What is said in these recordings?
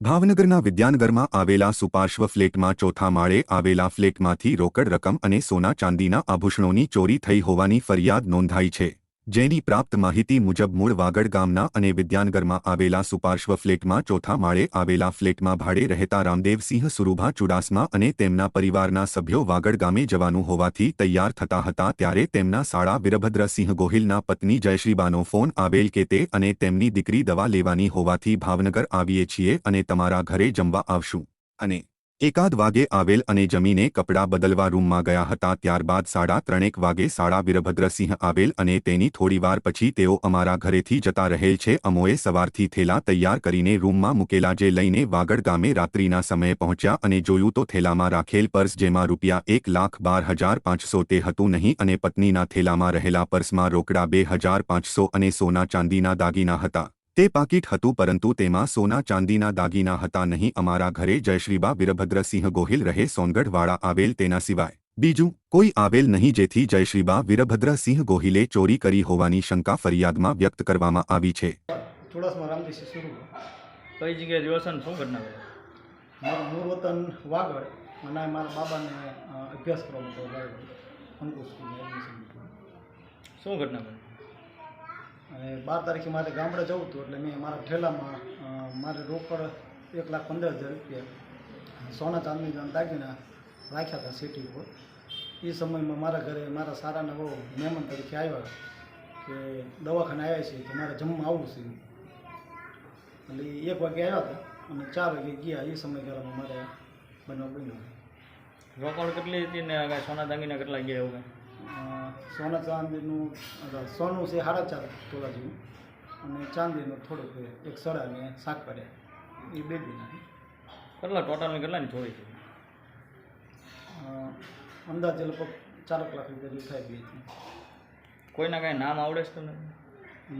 ભાવનગરના વિદ્યાનગરમાં આવેલા સુપાર્શ્વ ફ્લેટમાં ચોથા માળે આવેલા ફ્લેટમાંથી રોકડ રકમ અને સોના ચાંદીના આભૂષણોની ચોરી થઈ હોવાની ફરિયાદ નોંધાઈ છે, જેની પ્રાપ્ત માહિતી મુજબ મૂળ વાગડ ગામના અને વિદ્યાનગરમાં આવેલા સુપાર્શ્વ ફ્લેટમાં ચોથા માળે આવેલા ફ્લેટમાં ભાડે રહેતા રામદેવસિંહ સુરુભા ચુડાસમા અને તેમના પરિવારના સભ્યો વાગડ ગામે જવાનું હોવાથી તૈયાર થતા હતા ત્યારે તેમના સાળા વીરભદ્રસિંહ ગોહિલના પત્ની જયશ્રીબાનો ફોન આવેલ કે તે અને તેમની દીકરી દવા લેવાની હોવાથી ભાવનગર આવીએ છીએ અને તમારા ઘરે જમવા આવશું અને એકાદ વાગે આવેલ અને જમીને કપડાં બદલવા રૂમમાં ગયા હતા ત્યારબાદ 3:30 વાગે સાળા વીરભદ્રસિંહ આવેલ અને તેની થોડીવાર પછી તેઓ અમારા ઘરેથી જતા રહેલ છે અમોએ સવારથી થેલા તૈયાર કરીને રૂમમાં મૂકેલા જે લઈને વાગડ ગામે રાત્રિના સમયે પહોંચ્યા અને જોયું તો થેલામાં રાખેલ પર્સ જેમાં રૂપિયા 1,12,500 તે હતું નહીં અને પત્નીના થેલામાં રહેલા પર્સમાં રોકડા 2,500 અને સોના ચાંદીના દાગીના હતા। તે પાકીટ હતું પરંતુ તેમાં સોના ચાંદીના દાગીના હતા નહીં। અમારા ઘરે જયશ્રીબા વીરભદ્રસિંહ ગોહિલ રહે સોનગઢવાળા આવેલ તેના સિવાય બીજું કોઈ આવેલ નહીં જેથી જયશ્રીબા વીરભદ્રસિંહ ગોહિલે ચોરી કરી હોવાની શંકા ફરિયાદમાં વ્યક્ત કરવામાં આવી છે। ચુડાસમા રામદેવસિંહ સુરુભા કઈ જગ્યાએ દિવસન શું ઘટના બની? મારું મૂળ વતન વાગડ અને મારા બાબાને અભ્યાસ કરવા હતો વાગડ અંકુર સ્કૂલમાં એડમિશન શું ઘટના બની? અને 12 તારીખે મારે ગામડે જવું હતું એટલે મેં મારા ઠેલામાં મારે રોકડ 1,15,000 રૂપિયા સોના ચાંદીના દાગીના રાખ્યા હતા સિટી ઉપર। એ સમયમાં મારા ઘરે મારા સારાના બહુ મહેમાન તરીકે આવ્યા કે દવાખાને આવ્યા છે કે મારે જમવા આવવું છે એટલે 1 વાગે આવ્યા હતા અને 4 વાગે ગયા। એ સમયગાળામાં મારે બનાવ બન્યો। રોકડ કેટલી હતી ને સોના દાગીના કેટલા ગયા એવું? સોના ચાંદીનું સોનું છે 4.5 તોલા જેવું અને ચાંદીનું થોડુંક 1 સડા ને સાકરિયા એ 2 દિના। કેટલા ટોટલની કેટલાની ચોરી છે? અંદાજે લગભગ 4 લાખ રૂપિયા જેવું થાય ગઈ હતી। કોઈના કાંઈ નામ આવડે છે તમને?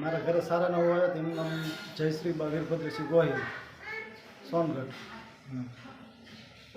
મારા ઘરે સારા નવો આવ્યા તેમનું નામ જયશ્રીબા વીરભદ્રસિંહ ગોહિલ સોનગઢ।